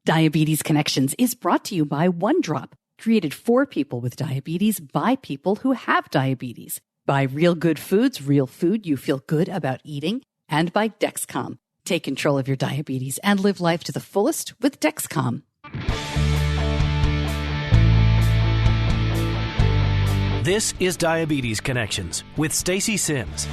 Diabetes Connections is brought to you by OneDrop, created for people with diabetes by people who have diabetes. By Real Good Foods, real food you feel good about eating. And by Dexcom. Take control of your diabetes and live life to the fullest with Dexcom. This is Diabetes Connections with Stacey Simms.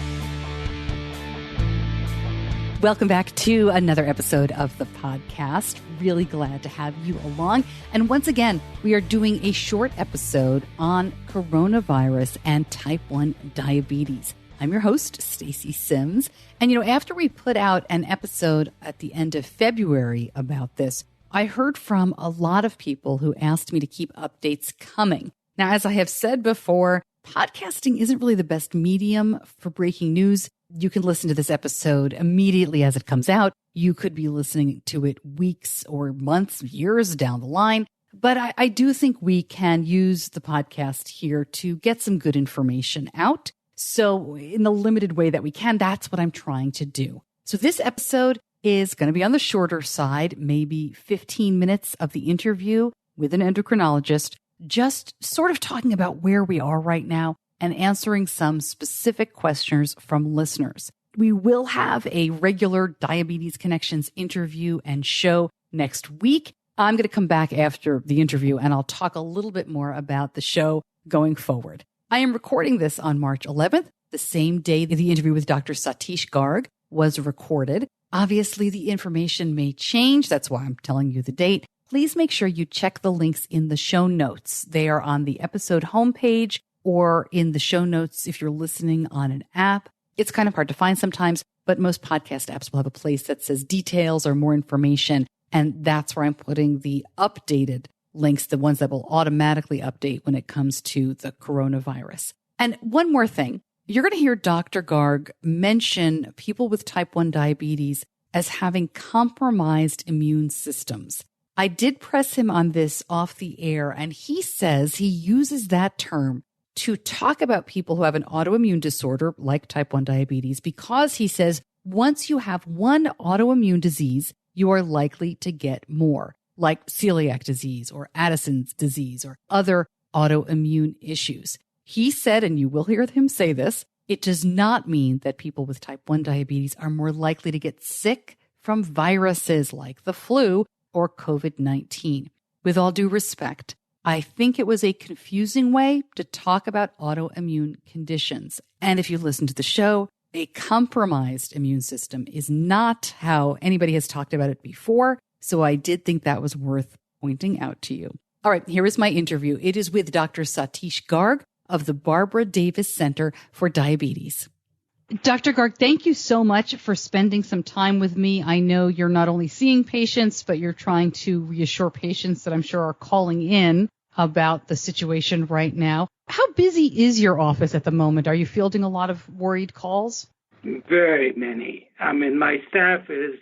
Welcome back to another episode of the podcast. Really glad to have you along. And once again, we are doing a short episode on coronavirus and type 1 diabetes. I'm your host, Stacey Simms. And, after we put out an episode at the end of February about this, I heard from a lot of people who asked me to keep updates coming. Now, as I have said before, podcasting isn't really the best medium for breaking news. You can listen to this episode immediately as it comes out. You could be listening to it weeks or months, years down the line. But I do think we can use the podcast here to get some good information out. So in the limited way that we can, that's what I'm trying to do. So this episode is going to be on the shorter side, maybe 15 minutes of the interview with an endocrinologist, just sort of talking about where we are right now and answering some specific questions from listeners. We will have a regular Diabetes Connections interview and show next week. I'm going to come back after the interview and I'll talk a little bit more about the show going forward. I am recording this on March 11th, the same day that the interview with Dr. Satish Garg was recorded. Obviously, the information may change. That's why I'm telling you the date. Please make sure you check the links in the show notes. They are on the episode homepage or in the show notes if you're listening on an app. It's kind of hard to find sometimes, but most podcast apps will have a place that says details or more information. And that's where I'm putting the updated links, the ones that will automatically update when it comes to the coronavirus. And one more thing, you're going to hear Dr. Garg mention people with type 1 diabetes as having compromised immune systems. I did press him on this off the air, and he says he uses that term to talk about people who have an autoimmune disorder like type 1 diabetes, because he says once you have one autoimmune disease, you are likely to get more, like celiac disease or Addison's disease or other autoimmune issues. He said, and you will hear him say this, it does not mean that people with type 1 diabetes are more likely to get sick from viruses like the flu or COVID-19. With all due respect, I think it was a confusing way to talk about autoimmune conditions. And if you listen to the show, a compromised immune system is not how anybody has talked about it before. So I did think that was worth pointing out to you. All right, here is my interview. It is with Dr. Satish Garg of the Barbara Davis Center for Diabetes. Dr. Garg, thank you so much for spending some time with me. I know you're not only seeing patients, but you're trying to reassure patients that I'm sure are calling in about the situation right now. How busy is your office at the moment? Are you fielding a lot of worried calls? Very many. I mean, my staff is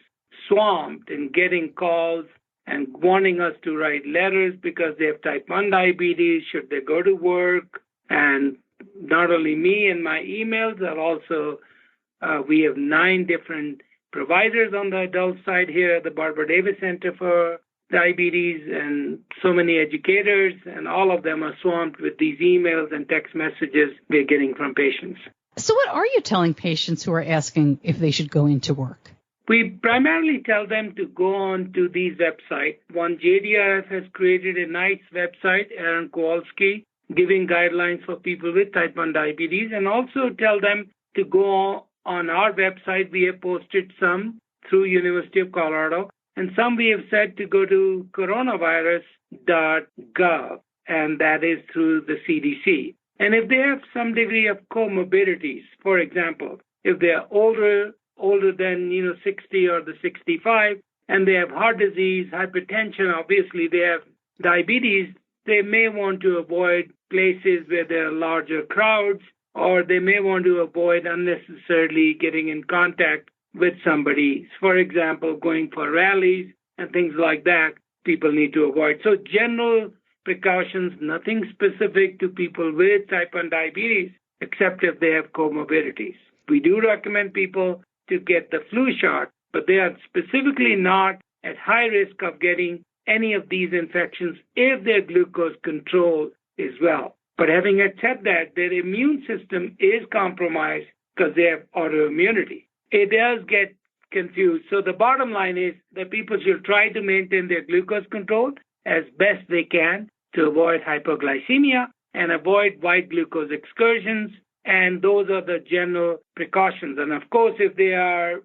swamped in getting calls and wanting us to write letters because they have type 1 diabetes, should they go to work, and not only me and my emails, but also we have 9 different providers on the adult side here at the Barbara Davis Center for Diabetes, and so many educators, and all of them are swamped with these emails and text messages we're getting from patients. So what are you telling patients who are asking if they should go into work? We primarily tell them to go on to these websites. One, JDRF has created a nice website, Aaron Kowalski, giving guidelines for people with type 1 diabetes, and also tell them to go on our website. We have posted some through University of Colorado, and some we have said to go to coronavirus.gov, and that is through the CDC. And if they have some degree of comorbidities, for example, if they are older than 60 or the 65, and they have heart disease, hypertension, obviously they have diabetes, they may want to avoid places where there are larger crowds, or they may want to avoid unnecessarily getting in contact with somebody. For example, going for rallies and things like that, people need to avoid. So general precautions, nothing specific to people with type 1 diabetes, except if they have comorbidities. We do recommend people to get the flu shot, but they are specifically not at high risk of getting any of these infections if their glucose control is well. But having said that, their immune system is compromised because they have autoimmunity. It does get confused. So the bottom line is that people should try to maintain their glucose control as best they can to avoid hypoglycemia and avoid white glucose excursions. And those are the general precautions. And of course, if their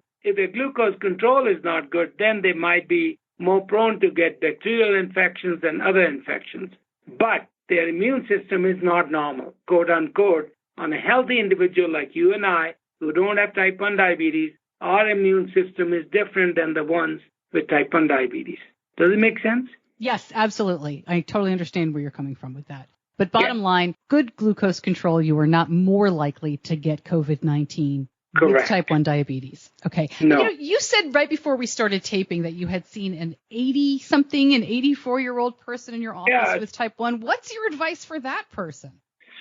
glucose control is not good, then they might be more prone to get bacterial infections and other infections. But their immune system is not normal, quote unquote. On a healthy individual like you and I, who don't have type 1 diabetes, our immune system is different than the ones with type 1 diabetes. Does it make sense? Yes, absolutely. I totally understand where you're coming from with that. But bottom line, good glucose control, you are not more likely to get COVID-19 with type 1 diabetes. Okay. No. You said right before we started taping that you had seen an 84-year-old person in your office with type 1. What's your advice for that person?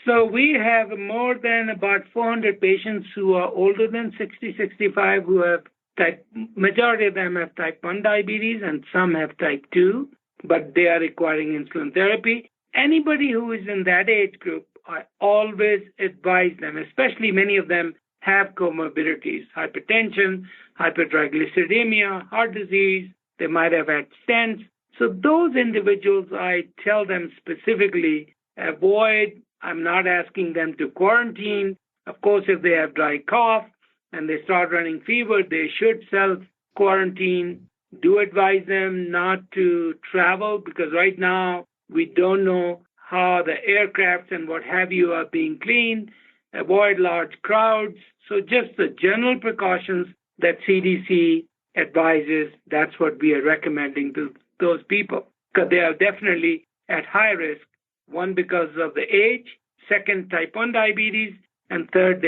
So we have more than about 400 patients who are older than 60, 65 who have majority of them have type 1 diabetes and some have type 2, but they are requiring insulin therapy. Anybody who is in that age group, I always advise them, especially many of them have comorbidities, hypertension, hypertriglyceridemia, heart disease, they might have had stents. So those individuals, I tell them specifically, avoid. I'm not asking them to quarantine. Of course, if they have dry cough and they start running fever, they should self-quarantine. Do advise them not to travel because right now we don't know how the aircrafts and what have you are being cleaned. Avoid large crowds. So just the general precautions that CDC advises, that's what we are recommending to those people because they are definitely at high risk. One, because of the age, second, type 1 diabetes, and third,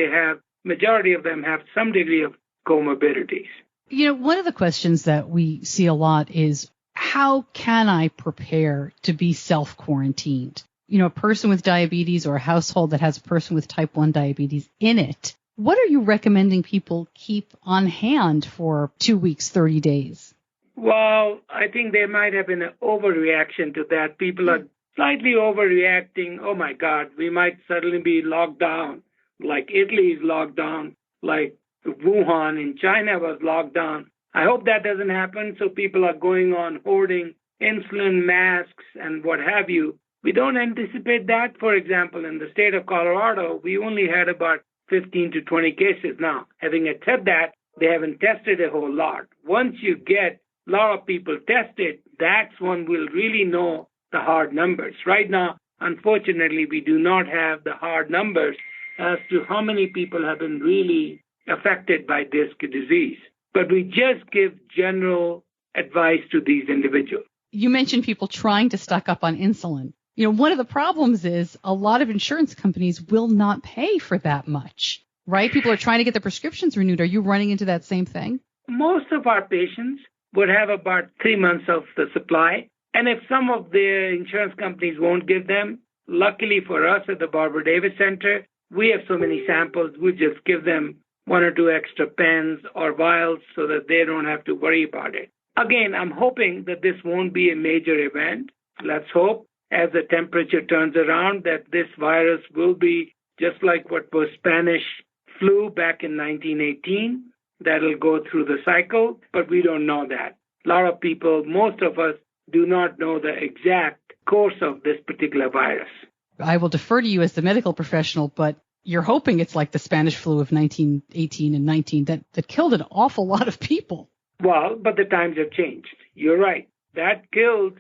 majority of them have some degree of comorbidities. One of the questions that we see a lot is, how can I prepare to be self-quarantined? A person with diabetes or a household that has a person with type 1 diabetes in it, what are you recommending people keep on hand for 2 weeks, 30 days? Well, I think there might have been an overreaction to that. People are slightly overreacting. Oh, my God, we might suddenly be locked down, like Italy is locked down, like Wuhan in China was locked down. I hope that doesn't happen. So people are going on hoarding insulin, masks, and what have you. We don't anticipate that. For example, in the state of Colorado, we only had about 15 to 20 cases now. Having said that, they haven't tested a whole lot. Once you get a lot of people tested, that's when we'll really know the hard numbers. Right now, unfortunately, we do not have the hard numbers as to how many people have been really affected by this disease. But we just give general advice to these individuals. You mentioned people trying to stock up on insulin. One of the problems is a lot of insurance companies will not pay for that much, right? People are trying to get their prescriptions renewed. Are you running into that same thing? Most of our patients would have about 3 months of the supply. And if some of the insurance companies won't give them, luckily for us at the Barbara Davis Center, we have so many samples, we just give them 1 or 2 extra pens or vials so that they don't have to worry about it. Again, I'm hoping that this won't be a major event. Let's hope as the temperature turns around that this virus will be just like what was Spanish flu back in 1918. That'll go through the cycle, but we don't know that. A lot of people, most of us, do not know the exact course of this particular virus. I will defer to you as the medical professional, but you're hoping it's like the Spanish flu of 1918 and 19 that killed an awful lot of people. Well, but the times have changed. You're right. That killed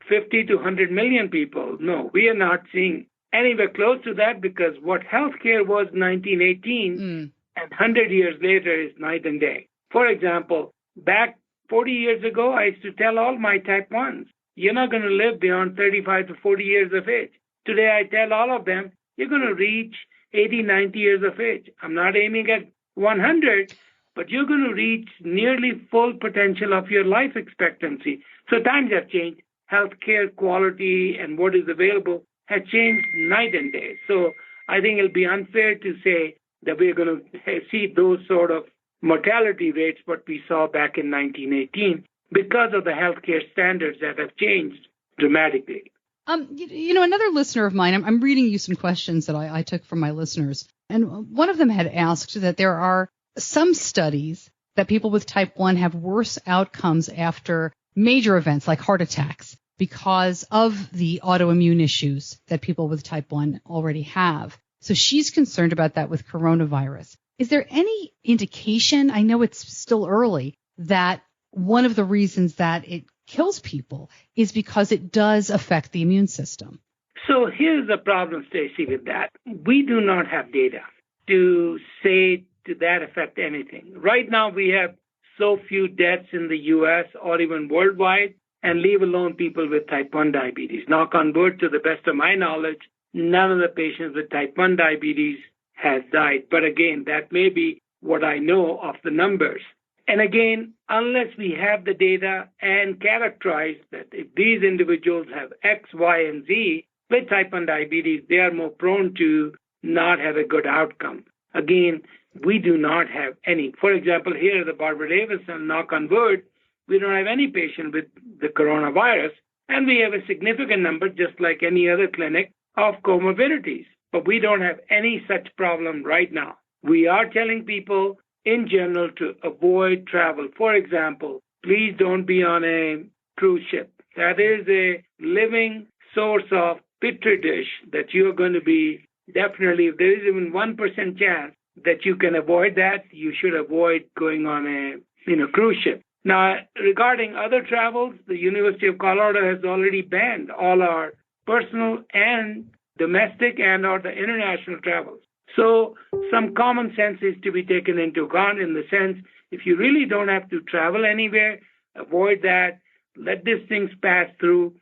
50 to 100 million people. No, we are not seeing anywhere close to that because what healthcare was in 1918 and 100 years later is night and day. For example, back 40 years ago, I used to tell all my type 1s, you're not going to live beyond 35 to 40 years of age. Today, I tell all of them, you're going to reach 80, 90 years of age. I'm not aiming at 100, but you're going to reach nearly full potential of your life expectancy. So times have changed. Healthcare quality and what is available has changed night and day. So I think it'll be unfair to say that we're going to see those sort of mortality rates what we saw back in 1918. because of the healthcare standards that have changed dramatically. Another listener of mine, I'm reading you some questions that I took from my listeners, and one of them had asked that there are some studies that people with type 1 have worse outcomes after major events like heart attacks because of the autoimmune issues that people with type 1 already have. So she's concerned about that with coronavirus. Is there any indication, I know it's still early, that one of the reasons that it kills people is because it does affect the immune system? So here's the problem, Stacey, with that. We do not have data to say to that effect anything. Right now, we have so few deaths in the U.S. or even worldwide, and leave alone people with type 1 diabetes. Knock on wood, to the best of my knowledge, none of the patients with type 1 diabetes has died. But again, that may be what I know of the numbers. And again, unless we have the data and characterize that if these individuals have X, Y, and Z with type 1 diabetes, they are more prone to not have a good outcome. Again, we do not have any. For example, here at the Barbara Davis, and knock on wood, we don't have any patient with the coronavirus, and we have a significant number, just like any other clinic, of comorbidities. But we don't have any such problem right now. We are telling people in general to avoid travel. For example, please don't be on a cruise ship. That is a living source of petri dish that you're going to be definitely, if there is even 1% chance that you can avoid that, you should avoid going on a cruise ship. Now, regarding other travels, the University of Colorado has already banned all our personal and domestic and or the international travels. So some common sense is to be taken into account in the sense, if you really don't have to travel anywhere, avoid that. Let these things pass through.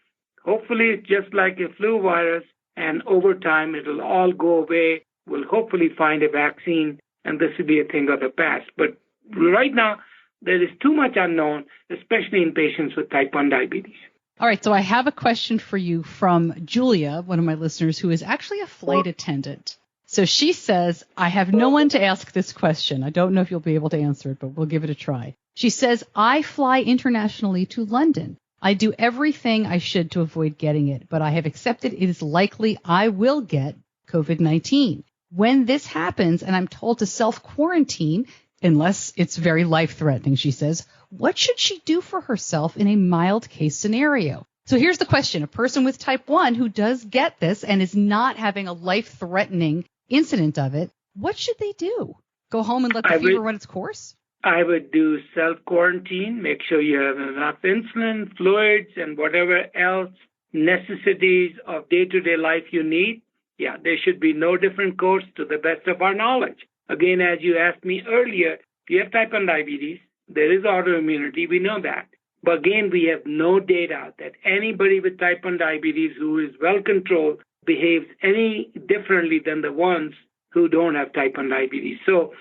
Hopefully, it's just like a flu virus, and over time, it'll all go away. We'll hopefully find a vaccine, and this will be a thing of the past. But right now, there is too much unknown, especially in patients with type 1 diabetes. All right, so I have a question for you from Julia, one of my listeners, who is actually a flight attendant. So she says, I have no one to ask this question. I don't know if you'll be able to answer it, but we'll give it a try. She says, I fly internationally to London. I do everything I should to avoid getting it, but I have accepted it is likely I will get COVID-19. When this happens and I'm told to self-quarantine, unless it's very life-threatening, she says, what should she do for herself in a mild case scenario? So here's the question. A person with type 1 who does get this and is not having a life-threatening incident of it, what should they do? Go home and let the fever run its course? I would do self-quarantine, make sure you have enough insulin, fluids, and whatever else necessities of day-to-day life you need. Yeah, there should be no different course to the best of our knowledge. Again, as you asked me earlier, if you have type 1 diabetes, there is autoimmunity, we know that. But again, we have no data that anybody with type 1 diabetes who is well controlled behaves any differently than the ones who don't have type 1 diabetes. So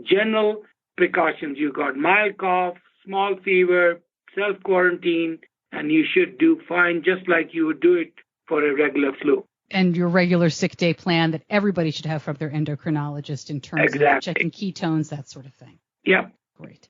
general precautions, you got mild cough, small fever, self-quarantine, and you should do fine just like you would do it for a regular flu. And your regular sick day plan that everybody should have from their endocrinologist in terms of checking ketones, that sort of thing. Yeah. Great.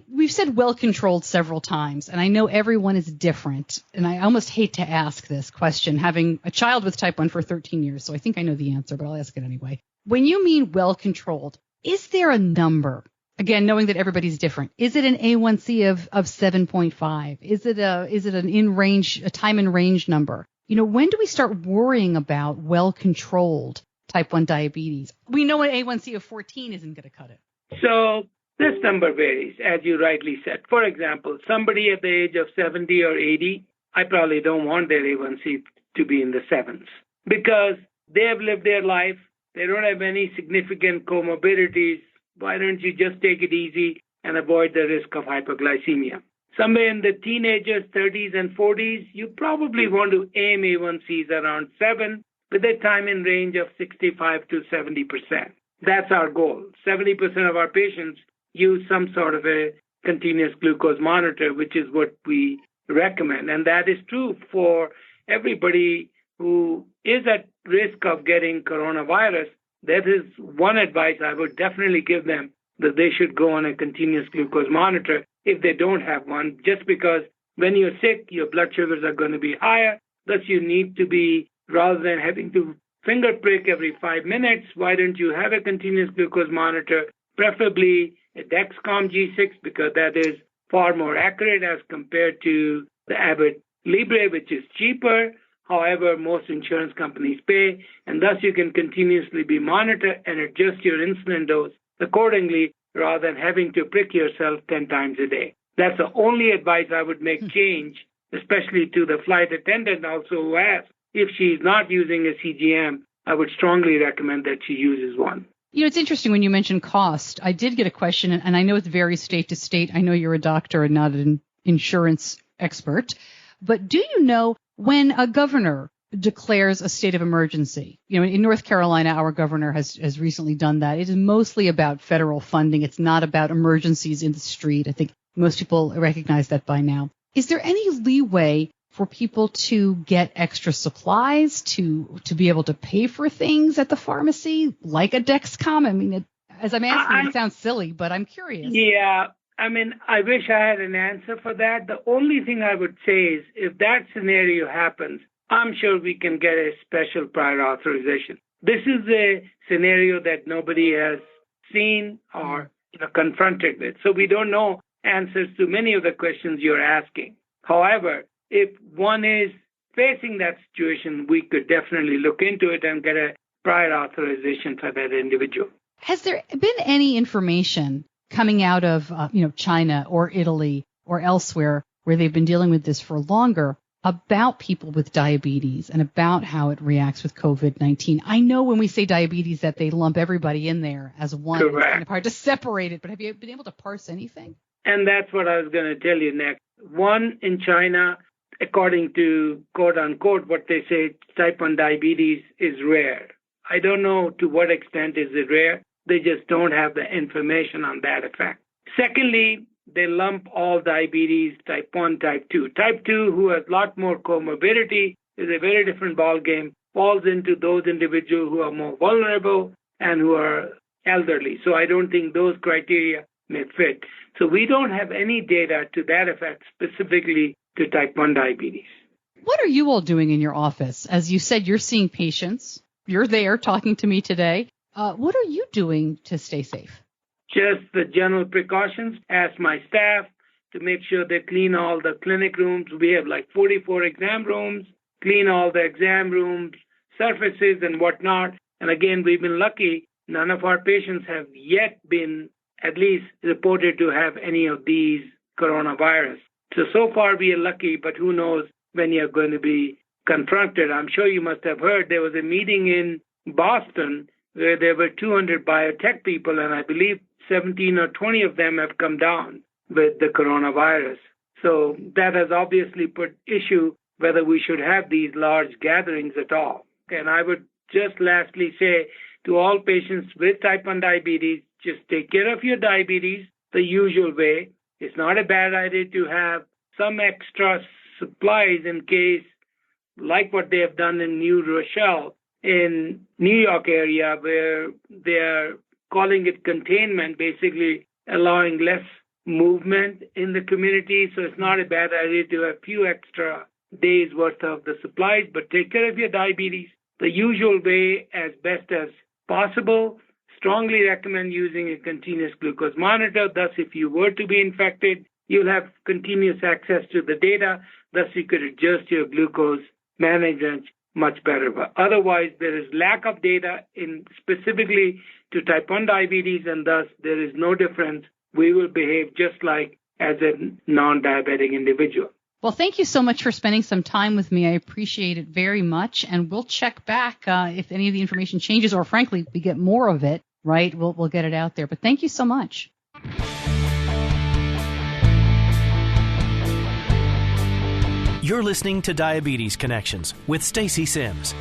We've said well-controlled several times, and I know everyone is different, and I almost hate to ask this question, having a child with type 1 for 13 years, so I think I know the answer, but I'll ask it anyway. When you mean well-controlled, is there a number? Again, knowing that everybody's different. Is it an A1C of 7.5? Is it an in-range, a time in range number? When do we start worrying about well-controlled type 1 diabetes? We know an A1C of 14 isn't going to cut it. So this number varies, as you rightly said. For example, somebody at the age of 70 or 80, I probably don't want their A1C to be in the sevens because they have lived their life. They don't have any significant comorbidities. Why don't you just take it easy and avoid the risk of hypoglycemia? Somewhere in the teenagers, 30s and 40s, you probably want to aim A1Cs around 7 with a time in range of 65 to 70%. That's our goal. 70% of our patients use some sort of a continuous glucose monitor, which is what we recommend. And that is true for everybody who is at risk of getting coronavirus. That is one advice I would definitely give them, that they should go on a continuous glucose monitor. if they don't have one, just because when you're sick, your blood sugars are going to be higher. Thus, you need to be, rather than having to finger prick every 5 minutes, why don't you have a continuous glucose monitor, preferably a Dexcom G6, because that is far more accurate as compared to the Abbott Libre, which is cheaper. However, most insurance companies pay, and thus you can continuously be monitored and adjust your insulin dose accordingly rather than having to prick yourself 10 times a day. That's the only advice I would make change, especially to the flight attendant also who asks if she's not using a CGM. I would strongly recommend that she uses one. You know, it's interesting when you mention cost. I did get a question, and I know it varies state to state. I know you're a doctor and not an insurance expert, but do you know when a governor declares a state of emergency? You know, in North Carolina, our governor has recently done that. It is mostly about federal funding. It's not about emergencies in the street. I think most people recognize that by now. Is there any leeway for people to get extra supplies, to be able to pay for things at the pharmacy, like a Dexcom? I mean, as I'm asking, it sounds silly, but I'm curious. Yeah, I mean, I wish I had an answer for that. The only thing I would say is if that scenario happens, I'm sure we can get a special prior authorization. This is a scenario that nobody has seen or confronted with. So we don't know answers to many of the questions you're asking. However, if one is facing that situation, we could definitely look into it and get a prior authorization for that individual. Has there been any information coming out of China or Italy or elsewhere where they've been dealing with this for longer about people with diabetes and about how it reacts with COVID-19? I know when we say diabetes that they lump everybody in there as one. Correct. It's kind of hard to separate it, but have you been able to parse anything? And that's what I was going to tell you next. One, in China, according to quote-unquote what they say, type 1 diabetes is rare. I don't know to what extent is it rare. They just don't have the information on that effect. Secondly, they lump all diabetes, type 1, type 2. Type 2, who has a lot more comorbidity, is a very different ballgame, falls into those individuals who are more vulnerable and who are elderly. So I don't think those criteria may fit. So we don't have any data to that effect specifically to type 1 diabetes. What are you all doing in your office? As you said, you're seeing patients. You're there talking to me today. What are you doing to stay safe? Just the general precautions. Ask my staff to make sure they clean all the clinic rooms. We have like 44 exam rooms, clean all the exam rooms, surfaces and whatnot. And again, we've been lucky. None of our patients have yet been at least reported to have any of these coronavirus. So far we are lucky, but who knows when you're going to be confronted. I'm sure you must have heard there was a meeting in Boston where there were 200 biotech people, and I believe 17 or 20 of them have come down with the coronavirus. So that has obviously put issue whether we should have these large gatherings at all. And I would just lastly say to all patients with type 1 diabetes, just take care of your diabetes the usual way. It's not a bad idea to have some extra supplies in case, like what they have done in New Rochelle in New York area, where they're calling it containment, basically allowing less movement in the community. So it's not a bad idea to have a few extra days worth of the supplies, but take care of your diabetes the usual way as best as possible. Strongly recommend using a continuous glucose monitor. Thus, if you were to be infected, you'll have continuous access to the data. Thus, you could adjust your glucose management much better. But otherwise, there is lack of data in specifically to type 1 diabetes, and thus there is no difference. We will behave just like as a non-diabetic individual. Well, thank you so much for spending some time with me. I appreciate it very much, and we'll check back if any of the information changes, or frankly, we get more of it. Right? We'll get it out there. But thank you so much. You're listening to Diabetes Connections with Stacey Simms.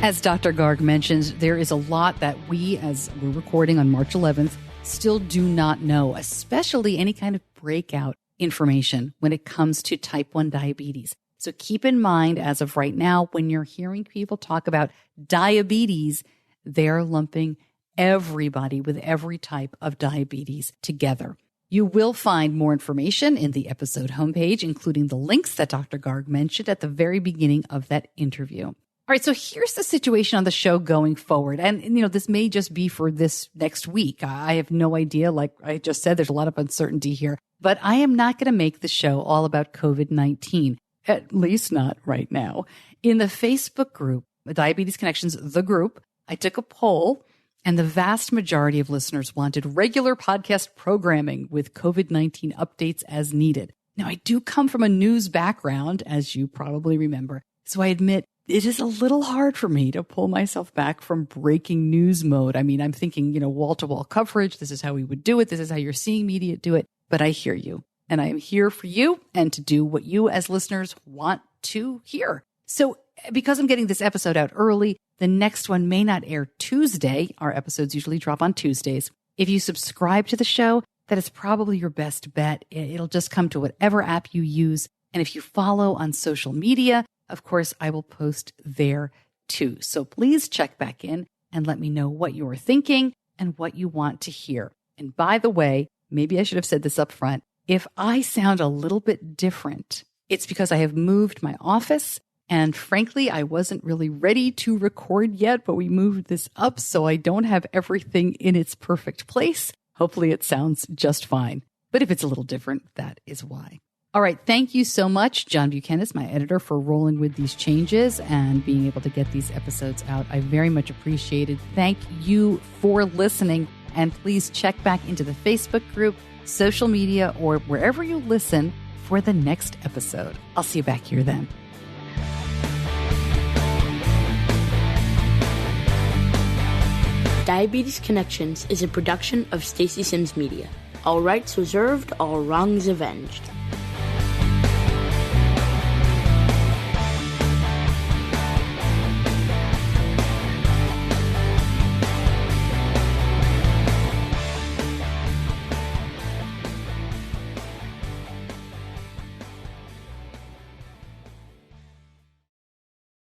As Dr. Garg mentioned, there is a lot that we, as we're recording on March 11th, still do not know, especially any kind of breakout information when it comes to type 1 diabetes. So keep in mind, as of right now, when you're hearing people talk about diabetes, they're lumping everybody with every type of diabetes together. You will find more information in the episode homepage, including the links that Dr. Garg mentioned at the very beginning of that interview. All right, so here's the situation on the show going forward. And, this may just be for this next week. I have no idea. Like I just said, there's a lot of uncertainty here. But I am not going to make the show all about COVID-19, at least not right now. In the Facebook group, Diabetes Connections, the group, I took a poll, and the vast majority of listeners wanted regular podcast programming with COVID-19 updates as needed. Now, I do come from a news background, as you probably remember, so I admit it is a little hard for me to pull myself back from breaking news mode. I mean, I'm thinking, wall-to-wall coverage. This is how we would do it. This is how you're seeing media do it. But I hear you, and I am here for you and to do what you as listeners want to hear. So because I'm getting this episode out early, the next one may not air Tuesday. Our episodes usually drop on Tuesdays. If you subscribe to the show, that is probably your best bet. It'll just come to whatever app you use. And if you follow on social media, of course, I will post there too. So please check back in and let me know what you're thinking and what you want to hear. And by the way, maybe I should have said this up front. If I sound a little bit different, it's because I have moved my office. And frankly, I wasn't really ready to record yet, but we moved this up so I don't have everything in its perfect place. Hopefully it sounds just fine. But if it's a little different, that is why. All right. Thank you so much, John Buchanan, my editor, for rolling with these changes and being able to get these episodes out. I very much appreciate it. Thank you for listening. And please check back into the Facebook group, social media, or wherever you listen for the next episode. I'll see you back here then. Diabetes Connections is a production of Stacey Simms Media. All rights reserved, all wrongs avenged.